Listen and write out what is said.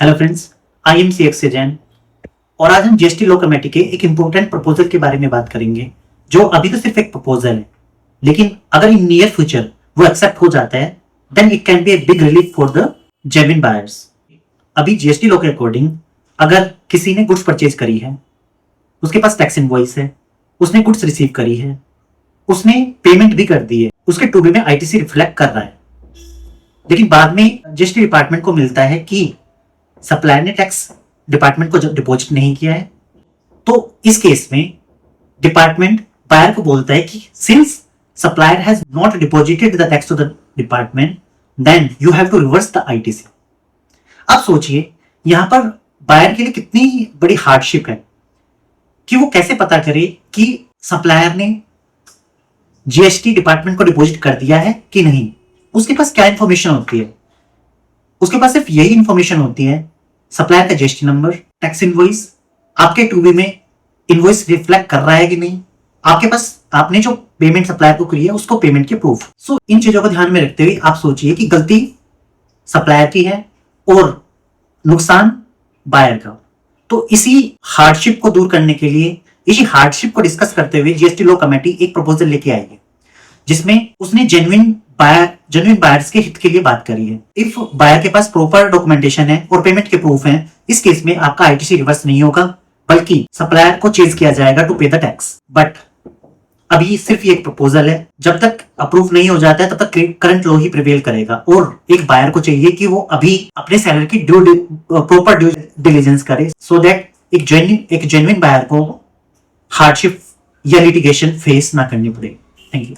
Hello friends, I am C X Jain और आज हम जीएसटी लॉ कमेटी के एक इंपॉर्टेंट प्रपोजल के बारे में बात करेंगे जो अभी तो सिर्फ एक प्रपोजल है, लेकिन अगर इन नियर फ्यूचर वो एक्सेप्ट हो जाता है then it can be a big relief for the genuine buyers. अभी जीएसटी लॉ के अकॉर्डिंग अगर किसी ने गुड्स परचेज करी है, उसके पास टैक्स इनवॉइस है, उसने गुड्स रिसीव करी है, उसने पेमेंट भी कर दी है, उसके टूबी में आईटीसी रिफ्लेक्ट कर रहा है, लेकिन बाद में जीएसटी डिपार्टमेंट को मिलता है कि सप्लायर ने टैक्स डिपार्टमेंट को जब डिपॉजिट नहीं किया है, तो इस केस में डिपार्टमेंट बायर को बोलता है कि since supplier has not deposited the tax to the department then you have to reverse the ITC. अब सोचिए यहां पर बायर के लिए कितनी बड़ी हार्डशिप है कि वो कैसे पता करे कि सप्लायर ने जीएसटी डिपार्टमेंट को डिपॉजिट कर दिया है कि नहीं। उसके पास क्या इंफॉर्मेशन होती है? उसके पास सिर्फ यही इंफॉर्मेशन होती है, सप्लायर का जीएसटी नंबर, टैक्स इनवॉइस, आपके टूबी में इनवॉइस रिफ्लेक्ट कर रहा है कि नहीं, आपके पास आपने जो पेमेंट सप्लायर को करी है उसको पेमेंट के प्रूफ। सो इन चीजों को ध्यान में रखते हुए आप सोचिए कि गलती सप्लायर की है और नुकसान बायर का। तो इसी हार्डशिप को दूर करने के लिए, इसी हार्डशिप को डिस्कस करते हुए जीएसटी लॉ कमेटी एक प्रपोजल लेके आएगी जिसमें उसने जेन्युइन बायर्स के हित के लिए बात करी है। इफ बायर के पास प्रॉपर डॉक्यूमेंटेशन है और पेमेंट के प्रूफ हैं, इस केस में आपका आईटीसी रिवर्स नहीं होगा बल्कि सप्लायर को चेज किया जाएगा टू पे द टैक्स। बट अभी सिर्फ ये एक प्रपोजल है, जब तक अप्रूव नहीं हो जाता है तब तक करंट लॉ ही प्रिवेल करेगा और एक बायर को चाहिए कि वो अभी अपने सेलर की प्रॉपर ड्यू डिलिजेंस करे सो दैट एक जेन्युइन बायर को हार्डशिप या लिटिगेशन फेस ना करनी पड़े। Thank you.